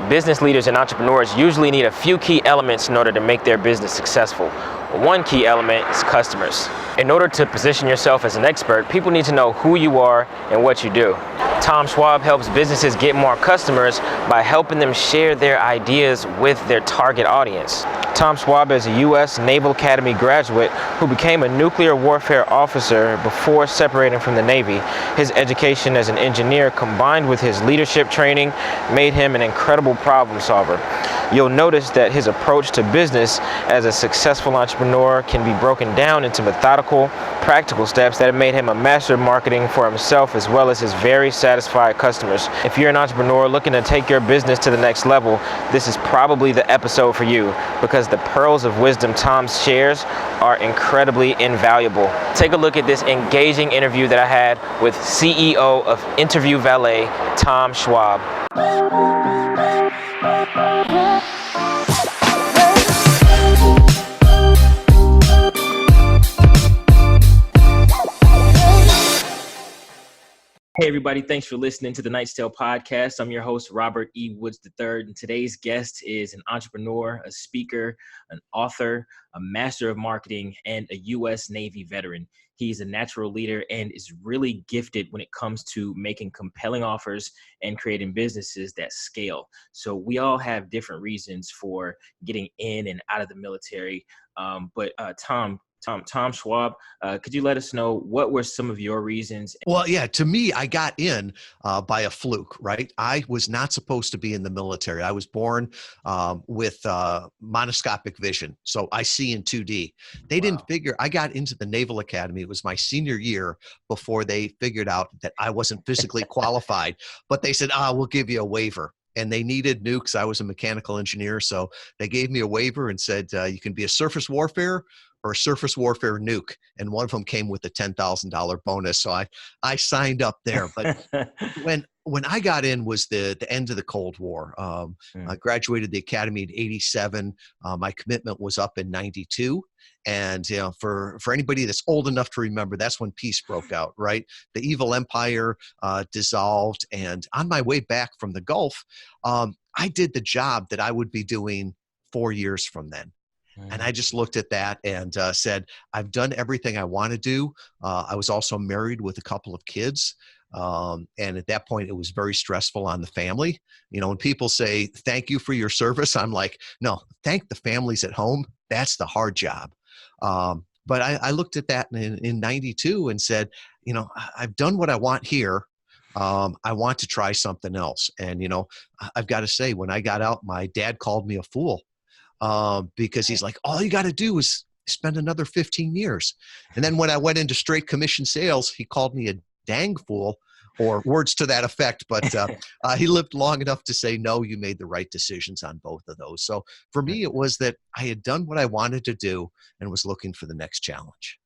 Business leaders and entrepreneurs usually need a few key elements in order to make their business successful. One key element is customers. In order to position yourself as an expert, people need to know who you are and what you do. M Schwab helps businesses get more customers by helping them share their ideas with their target audience. M Schwab is a U.S. Naval Academy graduate who became a nuclear warfare officer before separating from the Navy. His education as an engineer combined with his leadership training made him an incredible problem solver. You'll notice that his approach to business as a successful entrepreneur can be broken down into methodical, practical steps that have made him a master of marketing for himself as well as his very satisfied customers. If you're an entrepreneur looking to take your business to the next level, this is probably the episode for you because the pearls of wisdom Tom shares are incredibly invaluable. Take a look at this engaging interview that I had with CEO of Interview Valet, M Schwab. Hey everybody, thanks for listening to the Knight's Tale podcast. I'm your host, Robert E. Woods III, and today's guest is an entrepreneur, a speaker, an author, a master of marketing, and a U.S. Navy veteran. He's a natural leader and is really gifted when it comes to making compelling offers and creating businesses that scale. So we all have different reasons for getting in and out of the military, but Tom Schwab, could you let us know what were some of your reasons? Well, yeah, to me, I got in by a fluke, right? I was not supposed to be in the military. I was born with monoscopic vision, so I see in 2D. They didn't figure, I got into the Naval Academy. It was my senior year before they figured out that I wasn't physically qualified, but they said, we'll give you a waiver. And they needed nukes. I was a mechanical engineer, so they gave me a waiver and said, you can be a surface warfare or a surface warfare nuke. And one of them came with a $10,000 bonus. So I signed up there. But when I got in was the end of the Cold War. I graduated the academy in 87. My commitment was up in 92. And you know, for anybody that's old enough to remember, that's when peace broke out, right? The evil empire dissolved. And on my way back from the Gulf, I did the job that I would be doing 4 years from then. And I just looked at that and said, I've done everything I want to do. I was also married with a couple of kids. And at that point, it was very stressful on the family. You know, when people say, thank you for your service, I'm like, no, thank the families at home. That's the hard job. But I looked at that in 92 and said, you know, I've done what I want here. I want to try something else. And, you know, I've got to say, when I got out, my dad called me a fool. Because he's like, all you got to do is spend another 15 years. And then when I went into straight commission sales, he called me a dang fool, or words to that effect. But he lived long enough to say, no, you made the right decisions on both of those. So for me, it was that I had done what I wanted to do and was looking for the next challenge.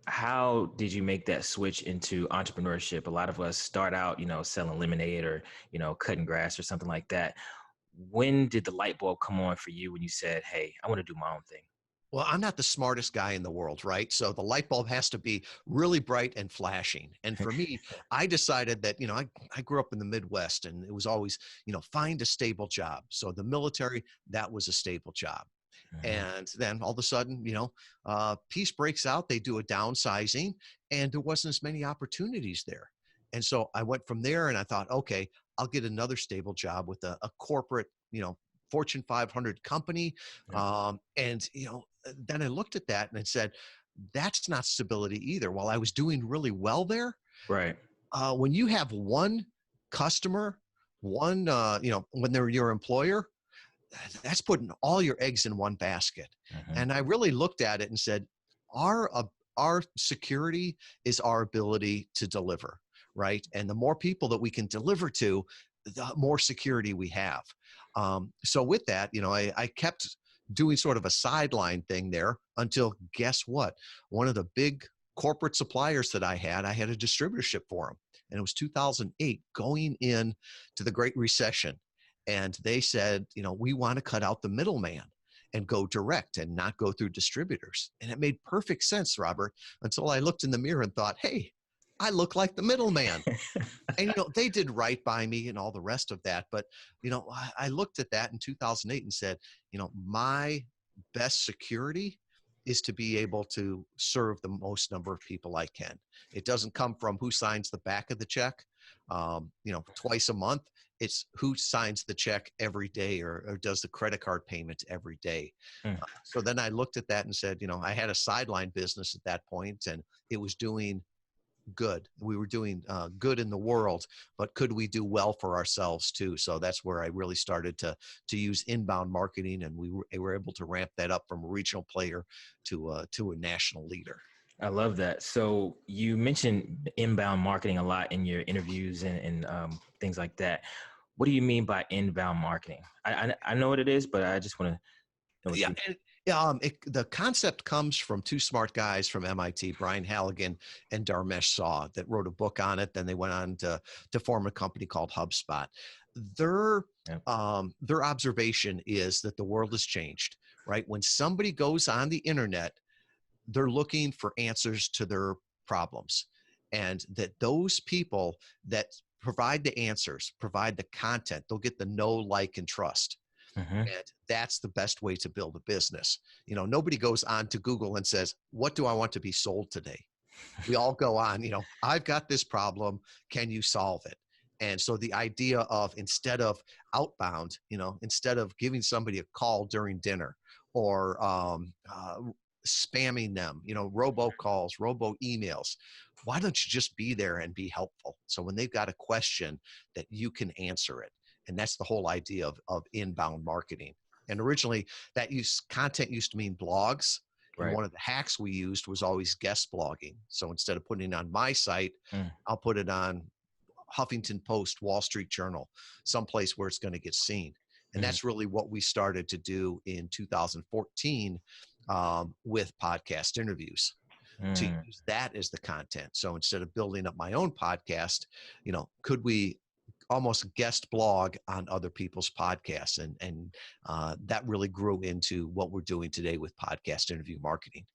How did you make that switch into entrepreneurship? A lot of us start out, you know, selling lemonade or, you know, cutting grass or something like that. When did the light bulb come on for you when you said, hey, I want to do my own thing? Well, I'm not the smartest guy in the world, right? So the light bulb has to be really bright and flashing. And for me, I decided that, you know, I grew up in the Midwest and it was always, you know, find a stable job. So the military, that was a stable job. And then all of a sudden, you know, peace breaks out. They do a downsizing and there wasn't as many opportunities there. And so I went from there and I thought, okay, I'll get another stable job with a corporate, you know, Fortune 500 company. And, you know, then I looked at that and I said, that's not stability either. While I was doing really well there, right? When you have one customer, one, you know, when they're your employer, that's putting all your eggs in one basket. And I really looked at it and said, our security is our ability to deliver. Right. And the more people that we can deliver to, the more security we have. So with that, you know, I kept doing sort of a sideline thing there until guess what? One of the big corporate suppliers that I had a distributorship for them. And it was 2008 going in to the Great Recession. And they said, you know, we want to cut out the middleman and go direct and not go through distributors. And it made perfect sense, Robert, until I looked in the mirror and thought, hey, I look like the middleman. And, they did right by me and all the rest of that. But, I looked at that in 2008 and said, my best security is to be able to serve the most number of people I can. It doesn't come from who signs the back of the check, twice a month. It's who signs the check every day or does the credit card payment every day. Mm. So then I looked at that and said, I had a sideline business at that point and it was doing good. We were doing good in the world, but could we do well for ourselves too? So that's where I really started to use inbound marketing, and we were able to ramp that up from a regional player to a national leader. I love that. So you mentioned inbound marketing a lot in your interviews and things like that. What do you mean by inbound marketing? I know what it is, but I just want to know what Yeah. you. The concept comes from two smart guys from MIT, Brian Halligan and Dharmesh Saw, that wrote a book on it. Then they went on to form a company called HubSpot. Their observation is that the world has changed, right? When somebody goes on the internet, they're looking for answers to their problems, and that those people that provide the answers, provide the content, they'll get the know, like, and trust. Mm-hmm. And that's the best way to build a business. Nobody goes on to Google and says, what do I want to be sold today? We all go on, I've got this problem. Can you solve it? And so the idea of, instead of outbound, instead of giving somebody a call during dinner or spamming them, robocalls, robo emails, why don't you just be there and be helpful? So when they've got a question, that you can answer it. And that's the whole idea of inbound marketing. And originally content used to mean blogs. And Right. one of the hacks we used was always guest blogging. So instead of putting it on my site, I'll put it on Huffington Post, Wall Street Journal, someplace where it's going to get seen. And that's really what we started to do in 2014 with podcast interviews, to use that as the content. So instead of building up my own podcast, could we almost guest blog on other people's podcasts? And that really grew into what we're doing today with podcast interview marketing.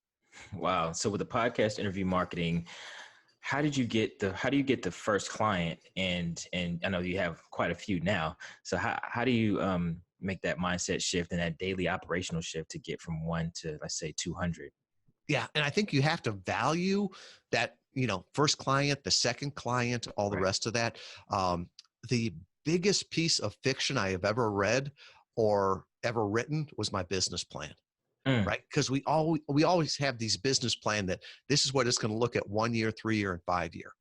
Wow. So with the podcast interview marketing, how do you get the first client? And I know you have quite a few now. So how do you make that mindset shift and that daily operational shift to get from 1 to, let's say, 200? Yeah. And I think you have to value that, first client, the second client, all the rest of that. The biggest piece of fiction I have ever read or ever written was my business plan. Right? Because we always have these business plan that this is what it's going to look at 1 year, 3 year, and 5 year.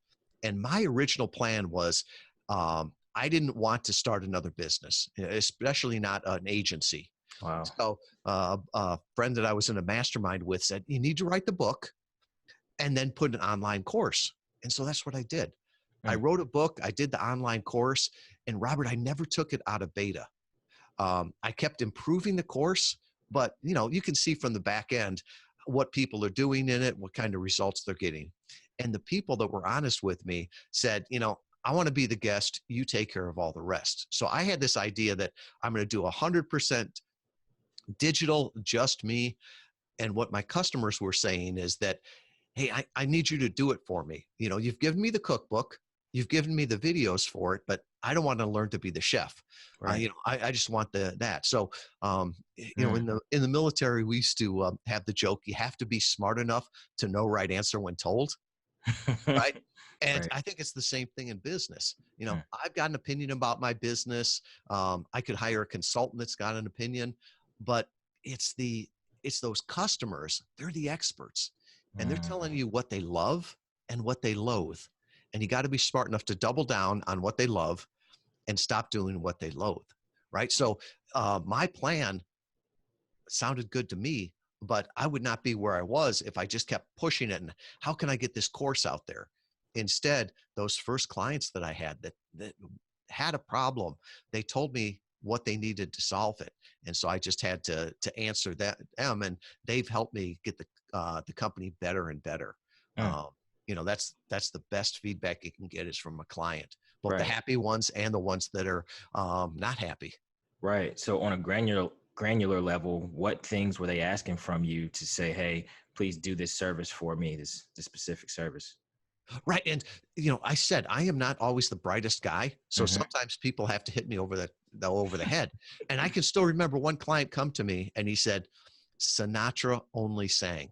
And my original plan was, I didn't want to start another business, especially not an agency. Wow. So a friend that I was in a mastermind with said, you need to write the book and then put an online course. And so that's what I did. I wrote a book, I did the online course, and Robert, I never took it out of beta. I kept improving the course, but you can see from the back end what people are doing in it, what kind of results they're getting. And the people that were honest with me said, I want to be the guest, you take care of all the rest. So I had this idea that I'm going to do 100% digital, just me. And what my customers were saying is that, hey, I need you to do it for me. You've given me the cookbook, you've given me the videos for it, but I don't want to learn to be the chef. Right. I just want that. So, in the military, we used to have the joke, you have to be smart enough to know right answer when told. Right. And I think it's the same thing in business. I've got an opinion about my business. I could hire a consultant that's got an opinion, but it's those customers, they're the experts, and they're telling you what they love and what they loathe. And you got to be smart enough to double down on what they love and stop doing what they loathe. Right. So my plan sounded good to me, but I would not be where I was if I just kept pushing it. And how can I get this course out there? Instead, those first clients that I had that had a problem, they told me what they needed to solve it. And so I just had to answer them, and they've helped me get the company better and better. That's the best feedback you can get is from a client, both the happy ones and the ones that are not happy. Right. So on a granular level, what things were they asking from you to say, hey, please do this service for me, this specific service? Right. And, I said, I am not always the brightest guy. So Hmm. sometimes people have to hit me over the head. And I can still remember one client come to me and he said, Sinatra only sang.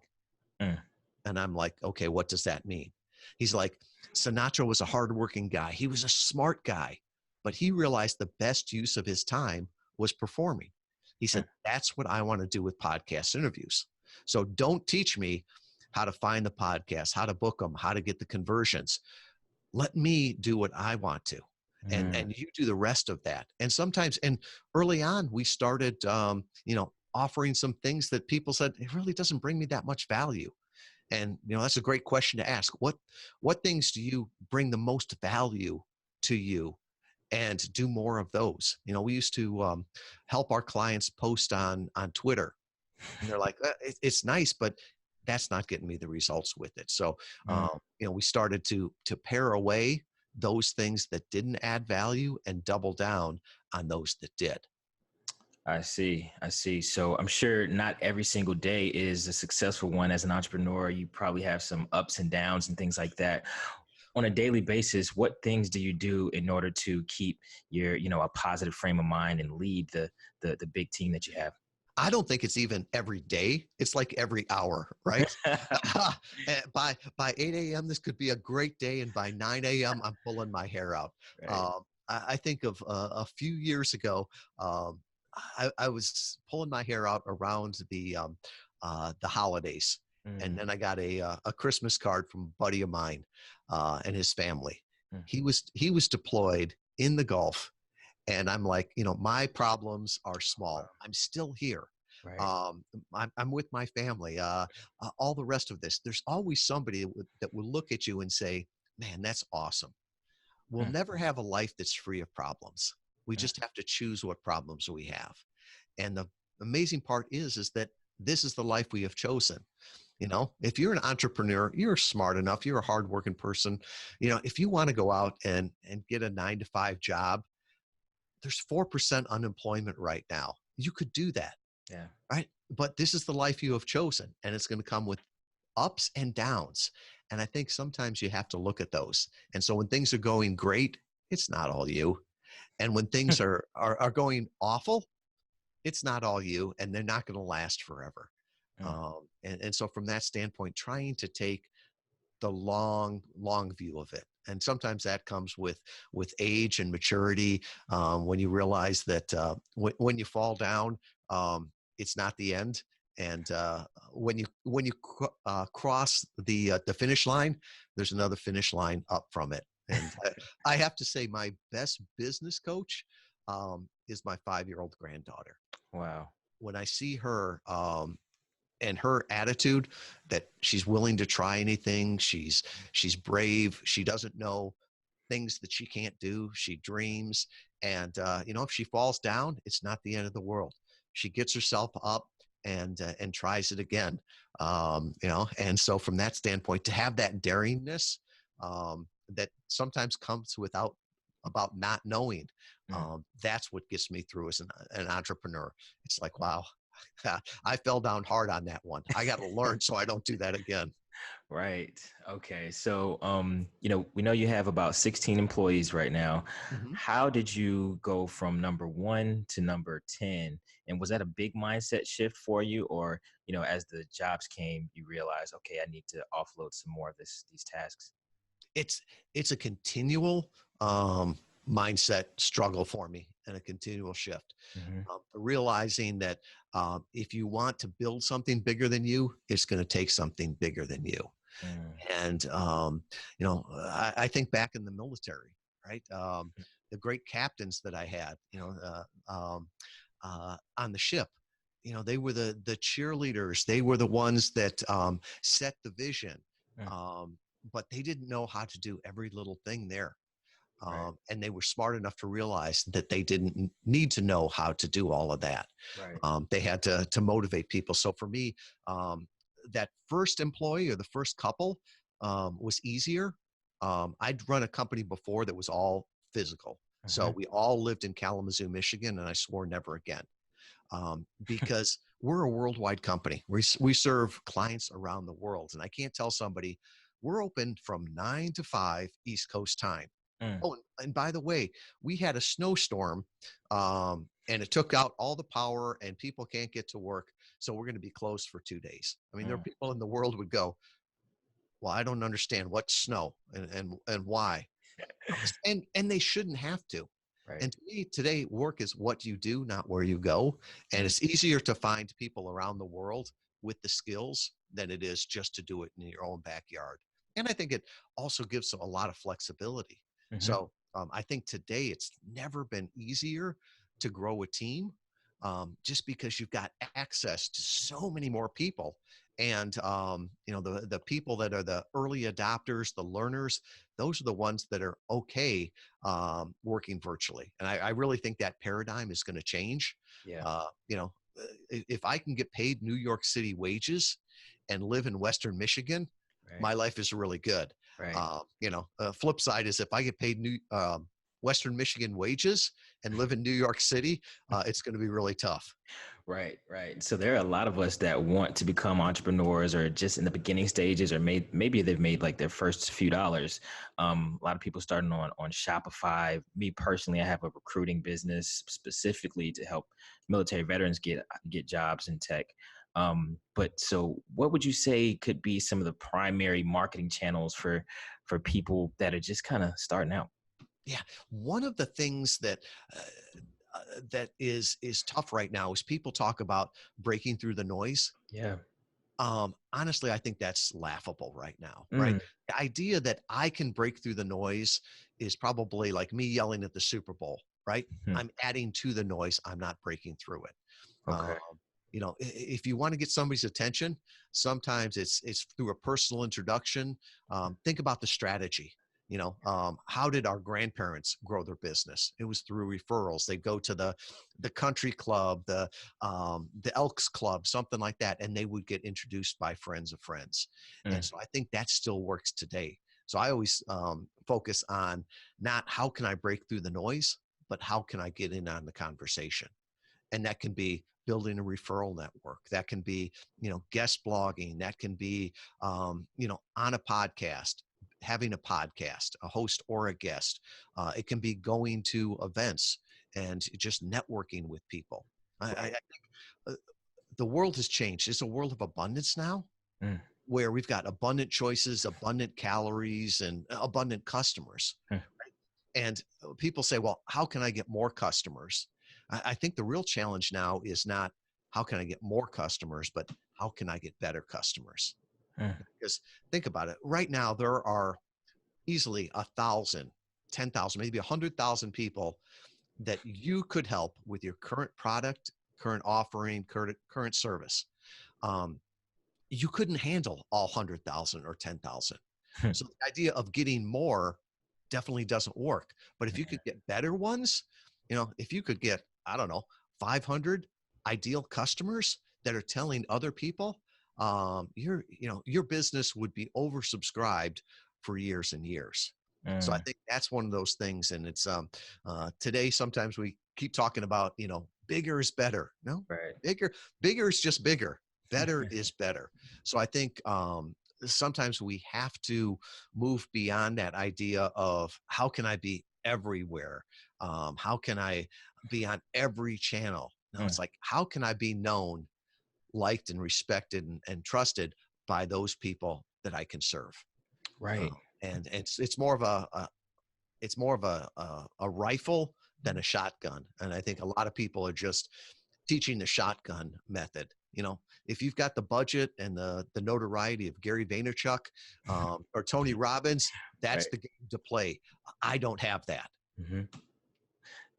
Mm. And I'm like, okay, what does that mean? He's like, Sinatra was a hardworking guy. He was a smart guy, but he realized the best use of his time was performing. He Mm. said, that's what I want to do with podcast interviews. So don't teach me how to find the podcast, how to book them, how to get the conversions. Let me do what I want to. Mm. And you do the rest of that. And sometimes, and early on, we started, offering some things that people said, it really doesn't bring me that much value. And that's a great question to ask. What things do you bring the most value to you, and do more of those? We used to help our clients post on Twitter, and they're like, it's nice, but that's not getting me the results with it. So Mm. we started to pare away those things that didn't add value and double down on those that did. I see. I see. So I'm sure not every single day is a successful one as an entrepreneur. You probably have some ups and downs and things like that. On a daily basis, what things do you do in order to keep your, a positive frame of mind and lead the big team that you have? I don't think it's even every day. It's like every hour, right? by 8 a.m., this could be a great day. And by 9 a.m., I'm pulling my hair out. Right. I think of a few years ago, I was pulling my hair out around the holidays. And Mm. then I got a Christmas card from a buddy of mine and his family. Mm. He was deployed in the Gulf, and I'm like, my problems are Wow. small. I'm still here. Right. I'm with my family. All the rest of this, there's always somebody that will look at you and say, man, that's awesome. We'll Mm. never have a life that's free of problems. We Mm. just have to choose what problems we have. And the amazing part is that this is the life we have chosen. If you're an entrepreneur, you're smart enough, you're a hardworking person. If you want to go out and get a 9 to 5 job, there's 4% unemployment right now. You could do that, Yeah. right? But this is the life you have chosen, and it's going to come with ups and downs. And I think sometimes you have to look at those. And so when things are going great, it's not all you. And when things are going awful, it's not all you, and they're not going to last forever. Mm. And so from that standpoint, trying to take the long view of it, and sometimes that comes with age and maturity, when you realize that when you fall down, it's not the end. And when you cross the finish line, there's another finish line up from it. And I have to say, my best business coach is my 5-year-old granddaughter. Wow. When I see her, and her attitude, that she's willing to try anything, she's brave, she doesn't know things that she can't do, she dreams. And if she falls down, it's not the end of the world. She gets herself up and tries it again. And so from that standpoint, to have that daringness, that sometimes comes without about not knowing, Mm. that's what gets me through as an entrepreneur. It's like, wow, I fell down hard on that one. I got to learn so I don't do that again. Right. Okay. So, we know you have about 16 employees right now. Mhm. How did you go from number one to number 10? And was that a big mindset shift for you? Or, as the jobs came, you realized, okay, I need to offload some more of these tasks? It's a continual mindset struggle for me, and a continual shift. Hmm. Realizing that if you want to build something bigger than you, it's going to take something bigger than you. Mm. And I think back in the military, right? The great captains that I had, on the ship. They were the cheerleaders. They were the ones that set the vision, Mm. um, but they didn't know how to do every little thing there. Right. And they were smart enough to realize that they didn't need to know how to do all of that. Right. They had to motivate people. So for me, that first employee, or the first couple, was easier. I'd run a company before that was all physical. So Hmm. we all lived in Kalamazoo, Michigan, and I swore never again, because we're a worldwide company. We serve clients around the world. And I can't tell somebody, we're open from 9 to 5 East Coast time. Mm, Oh, and by the way, we had a snowstorm, and it took out all the power, and people can't get to work. So we're going to be closed for 2 days. I mean, there are mm, people in the world would go, well, I don't understand what's snow and why. And they shouldn't have to. right. And to me, today, work is what you do, not where you go. And Mm, it's easier to find people around the world with the skills than it is just to do it in your own backyard. And I think it also gives them a lot of flexibility. mhm. So I think today it's never been easier to grow a team, just because you've got access to so many more people. And the people that are the early adopters, the learners, those are the ones that are okay working virtually. And I really think that paradigm is going to change. Yeah, Uh, you know, if I can get paid New York City wages and live in Western Michigan, right, my life is really good. right. Flip side is if I get paid Western Michigan wages and live in New York City, it's going to be really tough. Right, right. So there are a lot of us that want to become entrepreneurs or just in the beginning stages, or maybe they've made like their first few dollars. A lot of people starting on Shopify. Me personally, I have a recruiting business specifically to help military veterans get jobs in tech. But so what would you say could be some of the primary marketing channels for people that are just kind of starting out? Yeah, one of the things that is tough right now is people talk about breaking through the noise. Yeah. Honestly, I think that's laughable right now, right? Mm, The idea that I can break through the noise is probably like me yelling at the Super Bowl, right? hmm, I'm adding to the noise. I'm not breaking through it. okay. Um, if you want to get somebody's attention, sometimes it's through a personal introduction. Think about the strategy. How did our grandparents grow their business? It was through referrals. They go to the country club, the Elks Club, something like that, and they would get introduced by friends of friends. And Mm, so I think that still works today. So I always focus on not how can I break through the noise, but how can I get in on the conversation? And that can be building a referral network. That can be, guest blogging. That can be, on a podcast, having a podcast, a host or a guest. It can be going to events and just networking with people. I right. think the world has changed. It's a world of abundance now, Mm, where we've got abundant choices, abundant calories, and abundant customers. mm, And people say, well, how can I get more customers? I think the real challenge now is not how can I get more customers, but how can I get better customers? mm. Because think about it. Right now, there are easily 1,000, 10,000, maybe 100,000 people that you could help with your current product, current offering, current service. Um, you couldn't handle all 100,000 or 10,000. So the idea of getting more definitely doesn't work. But if you could get better ones, if you could get, I don't know, 500 ideal customers that are telling other people, your business would be oversubscribed for years and years. So I Mm, think that's one of those things. And it's today, sometimes we keep talking about, bigger is better. No, right. bigger is just bigger. Better is better. So I think sometimes we have to move beyond that idea of how can I be everywhere? How can I be on every channel? No, Mm, it's like, how can I be known, liked, and respected and trusted by those people that I can serve? right. And it's more of a rifle than a shotgun. And I think a lot of people are just teaching the shotgun method. If you've got the budget and the notoriety of Gary Vaynerchuk or Tony Robbins, that's Right. the game to play. I don't have that. Hmm.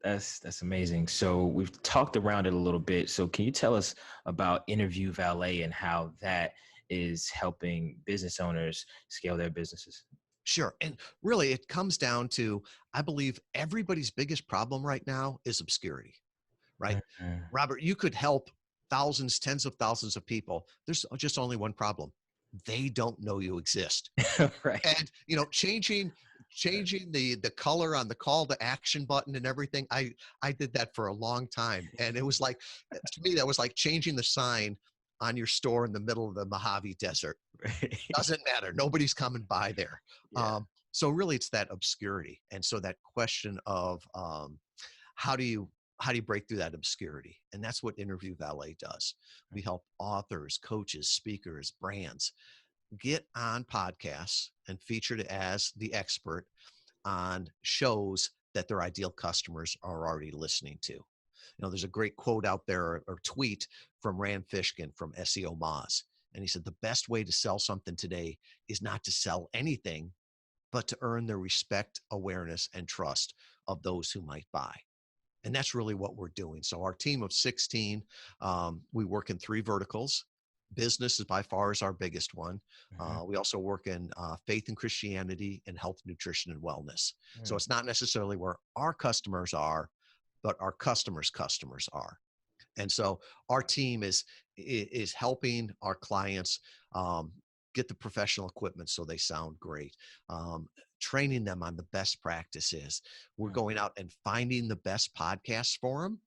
That's amazing. So we've talked around it a little bit. So can you tell us about Interview Valet and how that is helping business owners scale their businesses? Sure. And really, it comes down to, I believe everybody's biggest problem right now is obscurity, right? Mhm. Robert, you could help thousands, tens of thousands of people. There's just only one problem. They don't know you exist. Right. And changing the color on the call to action button and everything, I did that for a long time. And it was like, to me, that was like changing the sign on your store in the middle of the Mojave Desert. Doesn't matter. Nobody's coming by there. Yeah. So really it's that obscurity. And so that question of how do you break through that obscurity? And that's what Interview Valet does. We help authors, coaches, speakers, brands get on podcasts and featured as the expert on shows that their ideal customers are already listening to. There's a great quote out there or tweet from Rand Fishkin from SEO Moz. And he said, the best way to sell something today is not to sell anything, but to earn the respect, awareness, and trust of those who might buy. And that's really what we're doing. So our team of 16, we work in 3 verticals. Business is by far is our biggest one. We also work in faith and Christianity and health, nutrition, and wellness. So it's not necessarily where our customers are, but our customers' customers are. And so our team is helping our clients get the professional equipment so they sound great, training them on the best practices. We're going out and finding the best podcasts for them.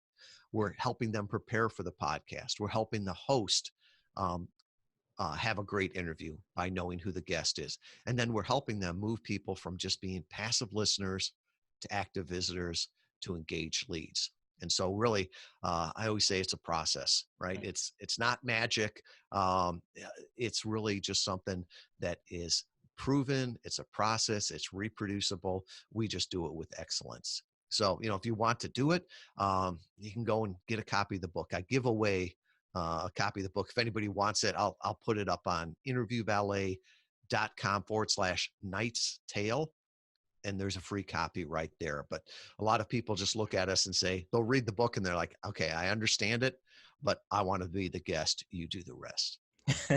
We're helping them prepare for the podcast. We're helping the host have a great interview by knowing who the guest is. And then we're helping them move people from just being passive listeners to active visitors to engaged leads. And so really, I always say it's a process, right? It's not magic. It's really just something that is proven. It's a process. It's reproducible. We just do it with excellence. So, if you want to do it, you can go and get a copy of the book. I give away a copy of the book. If anybody wants it, I'll put it up on interviewvalet.com/Knight's Tale. And there's a free copy right there. But a lot of people just look at us and say, they'll read the book and they're like, okay, I understand it, but I want to be the guest. You do the rest.